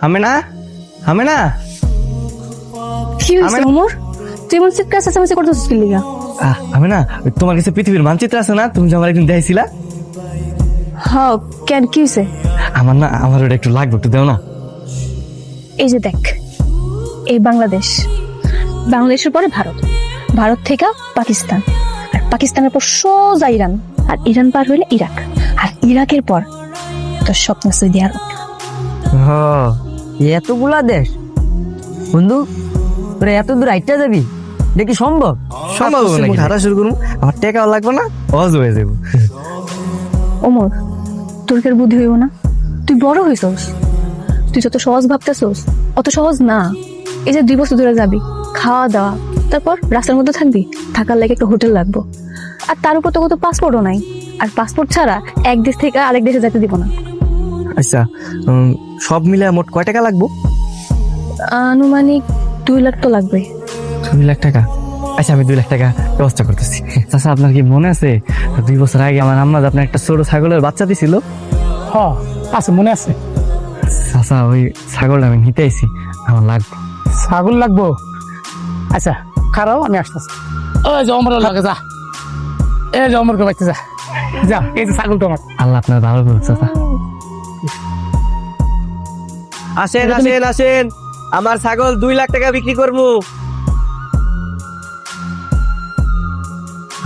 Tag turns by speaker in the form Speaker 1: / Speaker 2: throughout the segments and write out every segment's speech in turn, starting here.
Speaker 1: আমেনা, আমেনা,
Speaker 2: কি হয়েছে ওমর? তুই এমন চিৎকার চেঁচামেচি করতেছিস কি লিগা?
Speaker 1: আমেনা, তোমার কাছে পৃথিবীর মানচিত্র আছে না? তুমি যে আমার একদিন দেখাইছিলা।
Speaker 2: হ্যাঁ, কেন কি হয়েছে?
Speaker 1: আমার ওটা একটু লাগবে, একটু দাও না।
Speaker 2: এই যে দেখ, এই বাংলাদেশ, বাংলাদেশের পরে ভারত, ভারত থেকে পাকিস্তান, আর পাকিস্তানের পর সোজা ইরান, আর ইরান পার হইলে ইরাক, আর ইরাকের পর তোর স্বপ্ন সৌদি আরব।
Speaker 3: এতগুলা দেশ বন্ধু, তোরা এত দূর আইটা যাবি? দেখি সম্ভব?
Speaker 1: সম্ভব নাকি? হাঁটা শুরু করবো, আমার টাকাও লাগবে না, সহজ হয়ে যাবো।
Speaker 2: ওমর, তোর কি আর বুদ্ধি হইব না? তুই বড় হইছস, তুই যত সহজ ভাবতেছস অত সহজ না। এই যে 2 বছর ধরে যাবি, খাওয়া দাওয়া, তারপর রাস্তার মধ্যে থাকবি, থাকার লাগে একটা হোটেল লাগবো, আর তার উপর তো কত পাসপোর্টও নাই, আর পাসপোর্ট ছাড়া এক দেশ থেকে আরেক দেশে যেতে দিব না।
Speaker 1: আচ্ছা, সব মিলে মোট কয় টাকা লাগবো?
Speaker 2: আনুমানিক 2 লাখ তো লাগবে।
Speaker 1: 2 লাখ টাকা? আচ্ছা, আমি 2 লাখ টাকা ব্যবস্থা করতেছি। চাচা, আপনার কি মনে আছে 2 বছর আগে আমার আম্মা আপনার একটা ছোট ছাগলের বাচ্চা দিছিল?
Speaker 4: আছে, মনে আছে।
Speaker 1: চাচা, ওই ছাগলটা আমি নিতে আইছি, আমার লাগবে।
Speaker 4: ছাগল লাগবো? আচ্ছা খারাপ, আমি আসতেছি। ওই যে অমর লাগে, যা, এই যে অমরকে বাইতে যা, যা, এই যে ছাগল তোমার।
Speaker 1: আল্লাহ আপনার ভালো করুক চাচা। আসেন আসেন আসেন, আমার ছাগল 2 লাখ টাকা বিক্রি করবো।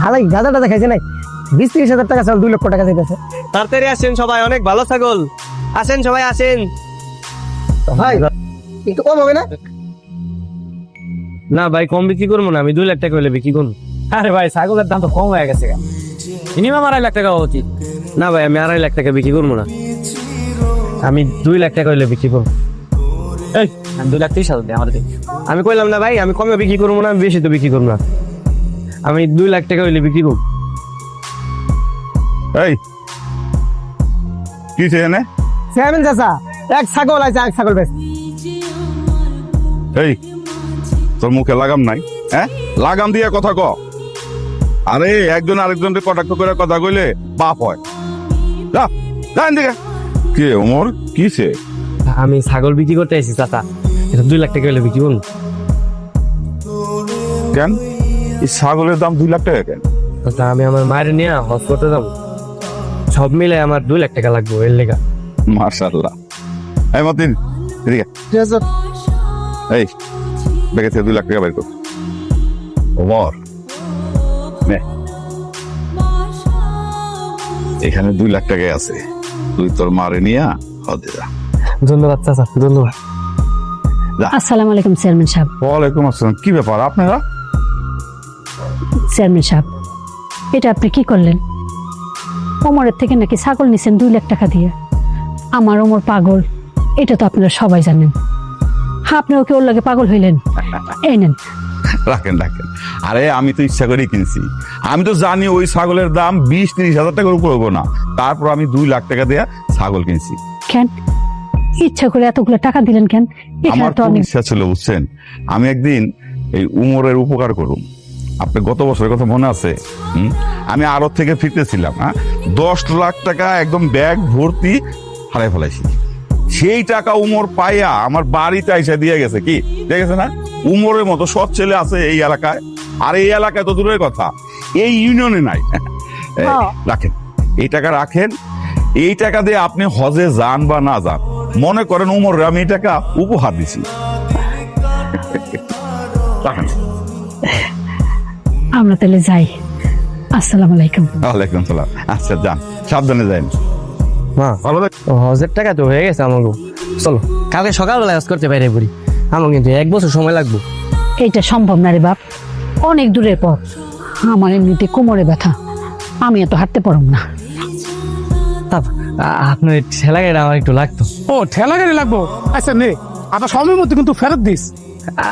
Speaker 3: হালাই গাদাটা দেখাইছে নাই, 20-30 হাজার টাকা চাল 2 লক্ষ টাকা চাইতেছে।
Speaker 1: তাড়াতাড়ি আসেন সবাই, অনেক ভালো ছাগল। আসেন সবাই আসেন।
Speaker 3: ভাই একটু কম হবে না?
Speaker 1: না ভাই, কম বিক্রি করবো না, আমি 2 লাখ টাকা হলে বিক্রি করবো।
Speaker 4: আরে ভাই, ছাগলের দাম তো কম হয়ে গেছে, মিনিমাম 2.5 লাখ টাকা হওয়া উচিত।
Speaker 1: না ভাই, আমি 2.5 লাখ টাকা বিক্রি করবো না, আমি 2 লাখ টাকা হলে বিক্রি করবো।
Speaker 4: এই 2,30,000 দে আমাদের।
Speaker 1: আমি কইলাম না ভাই, আমি কমে বিক্রি করবো না, আমি বেশি তো বিক্রি করবো না, আমি 2 লাখ টাকা হইলে বিক্রি করবো।
Speaker 5: এই কি চেনে?
Speaker 3: চেয়ারম্যান চাচা, এক ছাগল আছে, এক ছাগল বেশ।
Speaker 5: এই তোর মুখে লাগাম নাই? হ্যাঁ, লাগাম দিয়ে কথা ক। আরে একজন আরেকজনকে কটাক্ষ করে কথা কইলে পাপ হয়। যা যা এদিকে। কে ওমর, কিসে?
Speaker 1: আমি ছাগল বিক্রি করতে আইছি চাচা, এটা 2 লাখ টাকা হলে বিক্রি করবো।
Speaker 5: কেন এই ছাগলের দাম 2 লাখ টাকা কেন?
Speaker 1: চাচা, আমি আমার মায়ের নিয়ে হজ করতে যাবো, সব মিলে আমার 2 লাখ টাকা লাগবে এর লেগা।
Speaker 5: মাশাআল্লাহ। এই মতিন এদিকে। এই ব্যাগে থেকে 2 লাখ টাকা বের কর। ওমর নে, এখানে 2 লাখ টাকা আছে, তুই তোর মারে নিয়ে হদে যা।
Speaker 1: ধন্যবাদ চাচা, ধন্যবাদ।
Speaker 6: আসসালামু আলাইকুম চেয়ারম্যান সাহেব।
Speaker 5: ওয়ালাইকুম আসসালাম। কি ব্যাপার আপনারা?
Speaker 6: চেয়ারম্যান সাহেব, এটা আপনি কি করলেন? ওমরের থেকে নাকি ছাগল নিছেন 2 লাখ টাকা দিয়ে। আমার ওমর পাগল, এটা তো আপনারা সবাই জানেন। আপনি ওকে ওর লাগে পাগল হইলেন। এই নেন।
Speaker 5: রাখেন রাখেন। আরে আমি তো ইচ্ছা করেই কিনছি, আমি তো জানি ওই ছাগলের দাম 20-30 হাজার টাকার উপর হবো না, তারপর আমি 2 লাখ টাকা দিয়ে ছাগল কিনছি।
Speaker 6: কেন ইচ্ছা করে এতগুলো টাকা দিলেন কেন?
Speaker 5: আমার
Speaker 6: তো
Speaker 5: খুব
Speaker 6: অনেক
Speaker 5: ইচ্ছা ছিল বুঝছেন, আমি একদিন এই উমরের উপকার করুম। আপনি গত বছরের কথা মনে আছে? আমি আড়ত থেকে ফিরতেছিলাম, 10 লাখ টাকা একদম ব্যাগ ভর্তি হারাই ফেলাইছি। সেই টাকা উমর পাইয়া আমার বাড়িতে আইসা দিয়ে গেছে। কি দিয়ে গেছে না? উমরের মতো সৎ ছেলে আছে এই এলাকায়, আর এই এলাকায় তো দূরের কথা, এই ইউনিয়নে নাই। রাখেন এই টাকা, রাখেন। এই টাকা দিয়ে আপনি হজে যান বা না যান, মনে করেন উমরে আমি এই টাকা উপহার দিছি। রাখেন।
Speaker 6: আমরা তাহলে যাই। আসসালামু আলাইকুম।
Speaker 5: ওয়ালাইকুম সালাম। আচ্ছা যান, সাবধানে যান।
Speaker 1: মা, হজের টাকা তো হয়ে গেছে আমাকে, চলো কালকে সকালবেলা হজ করতে বাইরে পড়ি। আমার কিন্তু 1 বছর সময় লাগবে।
Speaker 6: এইটা সম্ভব না রে বাপ, অনেক দূরের পথ। আমার এমনিতে কোমরে ব্যথা, আমি এত হাঁটতে পারব না।
Speaker 1: আপনার ঠেলা গাড়ি আমার একটু লাগতো।
Speaker 4: ও ঠেলা গাড়ি লাগবো? আচ্ছা নে, আপনার সময়ের মধ্যে কিন্তু ফেরত দিস।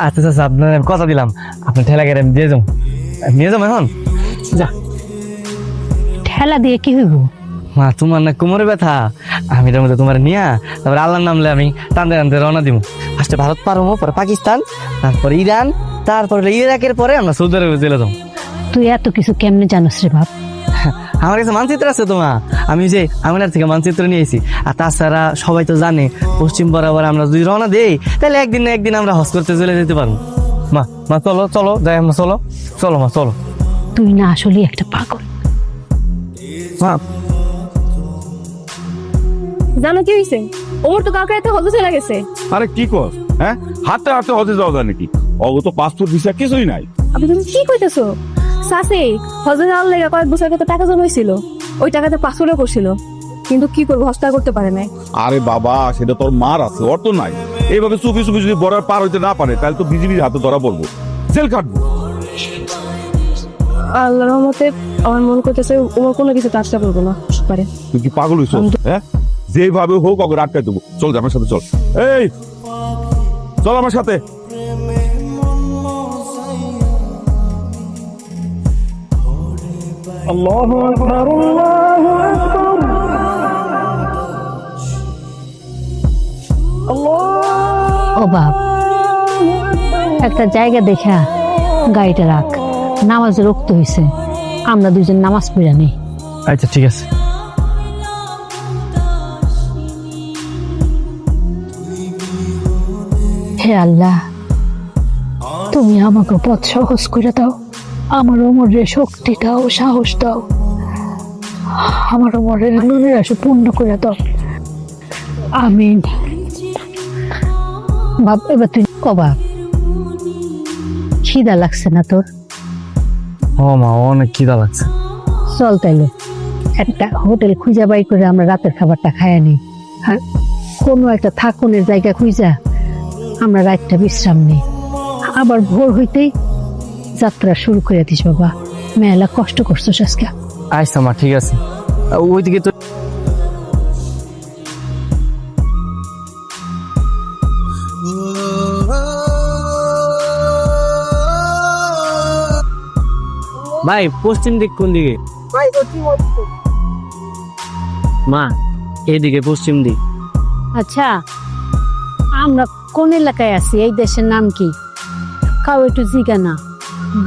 Speaker 1: আচ্ছা আচ্ছা, আপনার কথা দিলাম, আপনার ঠেলা গাড়ি আমি দিয়ে যাবো। নিয়ে যাবো এখন?
Speaker 6: যা। ঠেলা দিয়ে কি হইব?
Speaker 1: মা, তোমার না কোমরে ব্যথা, আমি এটার মধ্যে তোমার নিয়া তারপরে আল্লাহর নামলে আমি টানতে টানতে রওনা দিব। ফার্স্টে ভারত পারবো, পরে পাকিস্তান, তারপরে ইরান, তারপরে ইরাকের পরে আমরা সৌদি আরবে চলে যাবো।
Speaker 6: তুই এত কিছু কেমনে জানোস রে বাপ?
Speaker 1: আমার কাছে মানচিত্র আছে তো মা, আমি যে আমিনার থেকে মানচিত্র নিয়েছি। আর তাছাড়া সবাই তো জানে পশ্চিম বরাবর আমরা যদি রওনা দেই তাহলে একদিন না একদিন আমরা হজ করতে চলে যেতে পারবো। মা মা চলো চলো যাই আমরা, চলো চলো মা চলো।
Speaker 6: তুই না আসলে একটা পাগল।
Speaker 1: মা
Speaker 2: জানো কি হয়েছে? ওমর তো কালকে রাতে হজে চলে গেছে।
Speaker 5: আরে কি কর, হ্যাঁ হাতে হাতে হজে যাওয়া যায় নাকি? অগত পাসপোর্ট ভিসা কিছুই নাই।
Speaker 2: আপনি তুমি কি কইতেছো? সাসে হজে যাওয়ার লেগে কয়েক বছর আগে তো টাকা জমাইছিল, ওই টাকাতে পাসপোর্টও করছিল, কিন্তু কি করবো হস্তা করতে পারে নাই।
Speaker 5: আরে বাবা, সেটা তোর মার আছে, ওর তো নাই। এইভাবে চুপি চুপি যদি বর্ডার পার হইতে না পারে তাহলে তো বিজিবির হাতে ধরা পড়বো, জেল কাটবো।
Speaker 2: আল্লাহর রহমতে আমার মন করতেছে ওমর কোনো কিছু চেষ্টা করবো না পারে।
Speaker 5: তুই কি পাগল হইছ? হ্যাঁ, যেভাবে হোক ওকে আটকাই দেবো। চল আমার সাথে চল, এই চল আমার সাথে।
Speaker 6: ও বাপ, একটা জায়গা দেখা গাড়িটা রাখ, নামাজে রক্ত হয়েছে, আমরা দুজন নামাজ পড়া নেই।
Speaker 1: আচ্ছা ঠিক আছে।
Speaker 6: হে আল্লাহ, তুমি আমাকে পথ সহজ করে দাও, আমার ওমরে শক্তি দাও, সাহস দাও, আমার ওমরের নুনের আশা পূর্ণ করে দাও, আমিন। বাপ এবার তুই কবা, খিদা লাগছে না তোর?
Speaker 1: ও মা অনেক খিদা লাগছে।
Speaker 6: চল তাইলে একটা হোটেল খুঁজা বাই করে আমরা রাতের খাবারটা খাইয়া নিই, আর কোনো একটা থাকুনের জায়গা খুঁজা আমরা রাতটা বিশ্রাম নিই, আবার ভোর হইতেই যাত্রা শুরু করে দিস। বাবা মেলা কষ্ট করছো আজকে।
Speaker 1: আচ্ছা মা ঠিক আছে। ওইদিকে তো ভাই পশ্চিম দিক কোন দিকে? মা এইদিকে পশ্চিম দিক।
Speaker 6: আচ্ছা, আমরা কোন এলাকায় আছি? এই দেশের নাম কি? কাউ একটু জিগা না,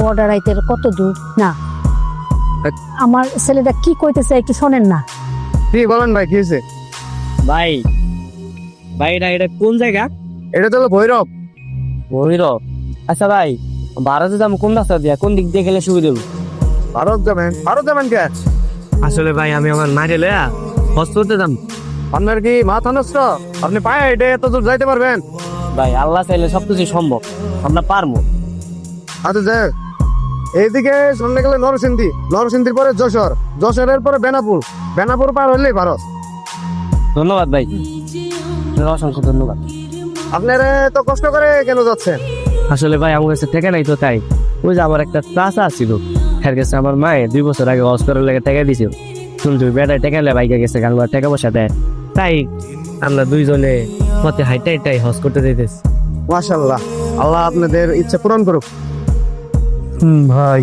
Speaker 6: বর্ডার আইতে কত দূর না? আমার ছেলেটা কি কইতেছে একটু শোনেন না।
Speaker 1: কি বলেন ভাই, কি হয়েছে? ভাই ভাই এটা কোন জায়গা? এটা তো হলো ভৈরব। ভৈরব? আচ্ছা ভাই, ভারতে যাবো কোন রাস্তা দিয়া, কোন দিক দিয়ে গেলে সুবিধা হবে? ভারত যাবেন? ভারত যাবেন কে? আসলে ভাই আমি আমার মাইরে লয়া হজ করতে যাম। আপনার কি মাথা নষ্ট? আপনি পায়ে হেঁটে এত দূর যাইতে পারবেন? ভাই আল্লাহ চাইলে সবকিছু সম্ভব, আমরা পারবো।
Speaker 7: আচ্ছা যাই, এইদিকে সামনে গেলে নরসিংদী, নরসিংদীর পরে যশোর, যশোরের পরে বেনাপুর, বেনাপুর পার হইলেই ভারত।
Speaker 1: ধন্যবাদ ভাই, অসংখ্য ধন্যবাদ।
Speaker 7: আপনারা তো কষ্ট করে কেন যাচ্ছেন?
Speaker 1: আসলে ভাই আমার কাছে টাকা নাই তো তাই। ওই যে আমার একটা চাচা ছিল, এর কাছে আমার মায়ে 2 বছর আগে হজ করার লেগে টাকা দিছিল। শুনছি বেটায় টাকা লে বাইকে গেছে, গান টাকা পয়সা দেয়, তাই আমরা দুইজনে পথে হাইটাই টাই হজ করতে যেতেছি।
Speaker 7: মাশাআল্লাহ, আল্লাহ আপনাদের ইচ্ছা পূরণ করুক।
Speaker 1: ভাই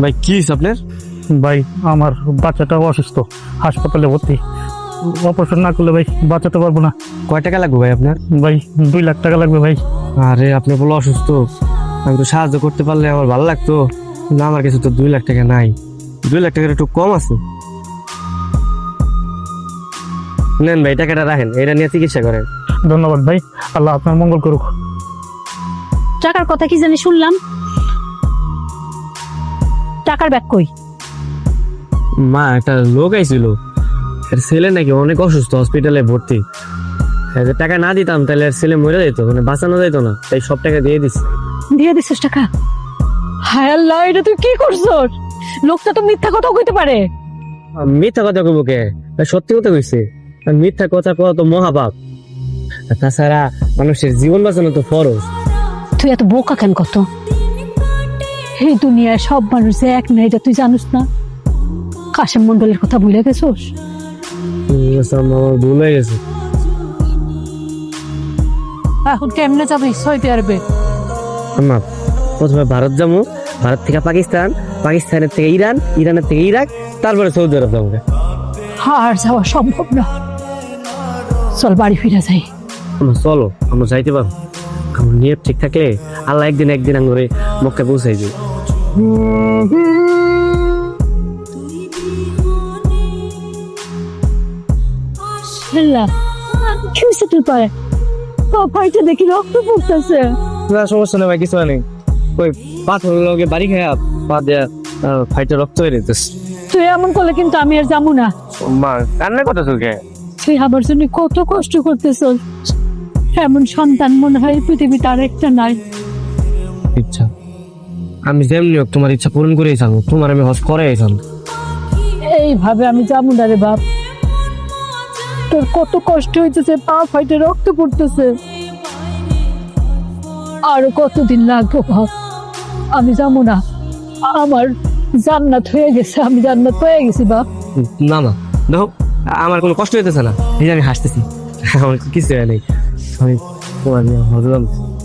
Speaker 1: ভাই কি হয়েছে আপনার?
Speaker 4: ভাই আমার বাচ্চাটা অসুস্থ, হাসপাতালে ভর্তি। অপারেশন না করলে ভাই বাঁচাতে পারবো না।
Speaker 1: কয় টাকা লাগবে ভাই আপনার?
Speaker 4: ভাই 2 লাখ টাকা লাগবে ভাই।
Speaker 1: আরে আপনি বলো অসুস্থ, আমি তো সাহায্য করতে পারলে আমার ভালো লাগতো, না আমার কাছে তো 2 লাখ টাকা নাই। 2 লাখ টাকার একটু কম আছে। নেন ভাই টাকাটা রাখেন, এটা নিয়ে চিকিৎসা করেন।
Speaker 4: ধন্যবাদ ভাই, আল্লাহ আপনার মঙ্গল করুক।
Speaker 6: টাকার কথা কি জানি শুনলাম, টাকার ব্যাগ কই?
Speaker 1: মা একটা লোক আইছিল, এর ছেলে নাকি অনেক অসুস্থ, হসপিটালে ভর্তি। টাকা না দিতাম তাহলে এর ছেলে মরে যেত, মানে বাঁচানো যেত না, তাই সব টাকা দিয়ে দিচ্ছি।
Speaker 6: দিয়ে দিছিস টাকা? হায় আল্লাহ, এটা তুই কি করছস? লোকটা তো মিথ্যা কথা কইতে পারে।
Speaker 1: মিথ্যা কথা কইব কে? সত্যি কথা কইছে। আর মিথ্যা কথা কওয়া তো মহাপাপ। আর তাছাড়া মানুষের জীবন বাঁচানো তো ফরজ।
Speaker 6: তুই এত বোকা কেন? কত এই দুনিয়ায় সব মানুষ যে এক না, এটা তুই জানিস না? কাশেম মন্ডলের কথা ভুলে গেছোস?
Speaker 1: আমার ভুল হয়ে গেছে।
Speaker 6: এখন কেমনে যাবে সৌদি আরবে?
Speaker 1: না, প্রথমে ভারত যাবো, ভারত থেকে পাকিস্তান, পাকিস্তানের থেকে ইরান, ইরানের থেকে ইরাক, তারপরে সৌদি আরব যাবো।
Speaker 6: আর যাওয়া সম্ভব না, চল বাড়ি ফিরে যাই।
Speaker 1: আমরা চলো, আমরা যাইতে পারবো। আমার নিয়ত ঠিক থাকলে আল্লাহ একদিন একদিন আঙুরে মক্কা পৌঁছাই দিই।
Speaker 6: আল্লাহ, কি হয়েছে তোর পায়ে? ভাইটা দেখি রক্ত পড়তেছে।
Speaker 1: না সমস্যা নেই ভাই, কিছু নেই। ওই পাথর লগে বাড়ি খায় পা দেয়া ফাইটে রক্ত হয়ে যেতেছে।
Speaker 6: তুই এমন করলে কিন্তু আমি আর যাবো না।
Speaker 1: মা কান্না কথা তোকে।
Speaker 6: তুই আমার জন্য কত কষ্ট করতেছ। এমন সন্তান মনে হয় পৃথিবীতে আর একটা নাই।
Speaker 1: ইচ্ছা আমি যেমনি হোক তোমার ইচ্ছা পূরণ করেই থাকবো, তোমার আমি হজ করে থাকবো।
Speaker 6: এইভাবে আমি যাবো না রে বাপ। তোর কত কষ্ট হইতেছে, পা ফাইটে রক্ত পড়তেছে। আরো কতদিন লাগবে ভাব, আমি যাবো না। আমার জান্নাত হয়ে গেছে, আমি জান্নাত হয়ে গেছি বাপ।
Speaker 1: না না দেখো, আমার কোনো কষ্ট হইতেছে না, এই যে আমি হাসতেছি, আমার কিছু হয় নেই। আমি তোমার হজলাম,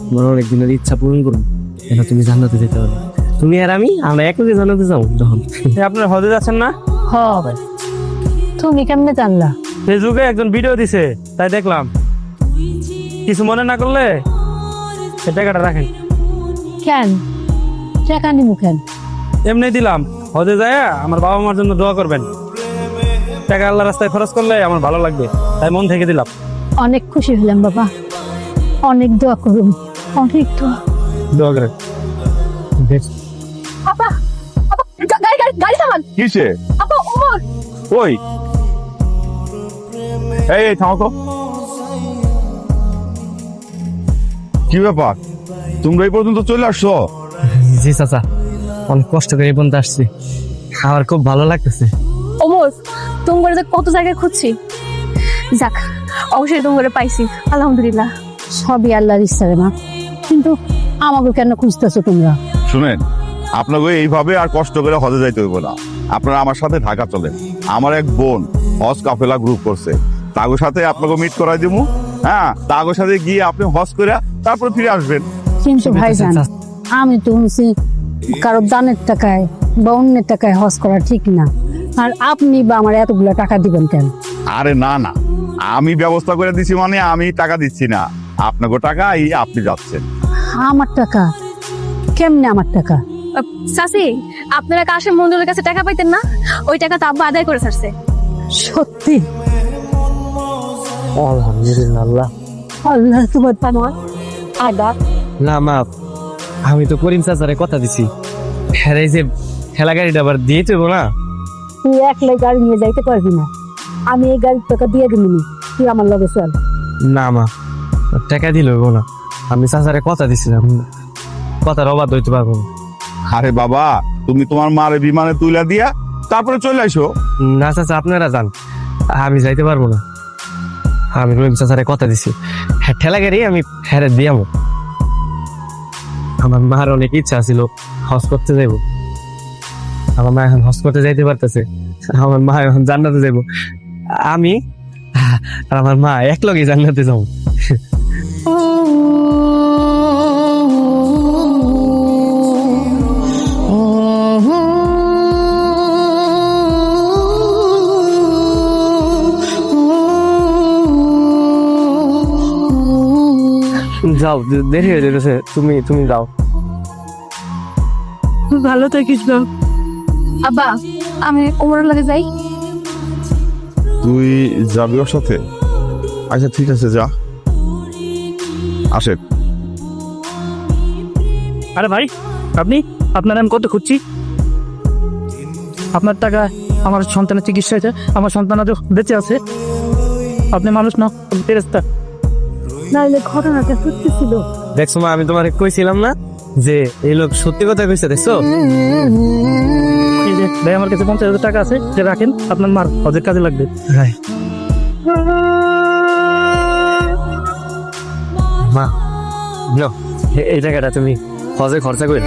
Speaker 1: তোমার অনেক দিনের ইচ্ছা পূরণ করবো, এটা তুমি জান্নাতে যেতে পারো। তুমি আর আমি আমরা একসাথে জান্নাতে যাবো। যখন আপনার হজে যাচ্ছেন না?
Speaker 6: হবে। তুমি কেমনে জানলা?
Speaker 1: ফেসবুকে একজন ভিডিও দিছে, তাই দেখলাম। কিছু মনে না করলে এই টাকাটা রাখেন।
Speaker 6: কেন টাকা নিমু কেন?
Speaker 1: এমনি দিলাম, হজে যায় আমার বাবা মার জন্য দোয়া করবেন। টাকা আল্লাহ রাস্তায় খরচ করলে আমার ভালো লাগবে, তাই মন থেকে দিলাম।
Speaker 6: অনেক খুশি হলাম বাবা, অনেক দোয়া করুন, অনেক দোয়া।
Speaker 1: দোয়া করেন।
Speaker 2: আপা, আপা, গাড়ি থামান।
Speaker 5: কিসে?
Speaker 2: আপা, ওমর।
Speaker 5: ওই এই থামো তো। কি ব্যাপার, তোমরা এই পর্যন্ত চলে আসছো?
Speaker 1: জি চাচা, অনেক কষ্ট করে এই পর্যন্ত আসছি, আমার খুব ভালো লাগতেছে।
Speaker 2: ওমর, তোমার যে কত জায়গায় খুঁজছি, যাক অবশ্যই তোমার পাইছি, আলহামদুলিল্লাহ।
Speaker 6: সবই আল্লাহর ইচ্ছা রে মা, কিন্তু আমাকে কেন খুঁজতেছো তোমরা?
Speaker 5: শুনেন, আপনাকে এইভাবে আর কষ্ট করে হজে যাইতে হইব না। আপনারা আমার সাথে ঢাকা চলেন। আমার এক বোন হজ কাফেলা গ্রুপ করছে, তাগোর সাথে আপনাকে মিট করাই দিবো। হ্যাঁ, তাগোর সাথে গিয়ে আপনি হজ করে তারপরে ফিরে আসবেন।
Speaker 6: কিন্তু ভাইজান, আমি তো শুনছি কারো দানের টাকায় বা অন্যের টাকায় হজ করা ঠিক না। আর আপনি বা আমার এতগুলো টাকা দিবেন কেন?
Speaker 5: আরে না না, আমি ব্যবস্থা করে দিছি মানে আমি টাকা দিচ্ছি না, আপনাকে টাকা আপনি যাচ্ছেন।
Speaker 6: আমার টাকা? কেমনে আমার টাকা?
Speaker 2: চাচি, আপনারা কাশেম মন্ডলের কাছে টাকা পাইতেন না? ওই টাকা তো আব্বা আদায় করে ছাড়ছে।
Speaker 6: সত্যি?
Speaker 1: আলহামদুলিল্লাহ।
Speaker 6: আল্লাহ তোমার পানোয়ার আদা।
Speaker 1: না মা, আমি তো করিম চাচারে কথা দিছি, হ্যাঁ এই যে ঠেলা গাড়িটা আবার দিয়ে দেবো না।
Speaker 6: তুই একলাই গাড়ি নিয়ে যাইতে পারবি না, আমি এই গাড়ির টাকা দিয়ে দিবি, তুই আমার লগে চল।
Speaker 1: না মা, টাকা দিলে হইব না, আমি চাচারে কথা দিছিলাম, কথার অবাধ হইতে পারবো না।
Speaker 5: আরে বাবা, তুমি তোমার মারে বিমানে তুলে দিয়া তারপরে চলে আসো।
Speaker 1: না চাচা, আপনারা যান, আমি যাইতে পারবো না। আমি রহিম চাচারে কথা দিছি, হ্যাঁ ঠেলা গাড়ি আমি হ্যাঁ দিয়ামো। আমার মার অনেক ইচ্ছা ছিল হজ করতে যাইব, আমার মা এখন হজ করতে যাইতে পারতেছে, আমার মা এখন জান্নাতে যাইব, আমি আর আমার মা এক লগে জান্নাতে যাবো। যাও, দেরি হয়ে যেতেছে, তুমি যাও।
Speaker 6: ভালো থাকিস না।
Speaker 2: আব্বা, আমি ওমরের লাগে যাই।
Speaker 5: তুই যাবি ওর সাথে? আচ্ছা ঠিক আছে, যা। আসে।
Speaker 4: আরে ভাই, আপনি, আপনার আমি কত খুঁজছি। আপনার টাকা আমার সন্তানের চিকিৎসা হয়েছে, আমার সন্তান আজও বেঁচে আছে। আপনি মানুষ না, ফেরেশতা।
Speaker 6: নাইলে ঘটনাটা সত্যি ছিল।
Speaker 1: দেখছো মা, আমি তোমাকে কইছিলাম না যে এই লোক সত্যি কথা কইছে, দেখছো?
Speaker 4: এই যে ভাই, আমার কাছে 50,000 টাকা আছে, যে রাখেন, আপনার মার হজের কাজে লাগবে।
Speaker 1: মা নাও, এই টাকাটা তুমি হজে খরচা করে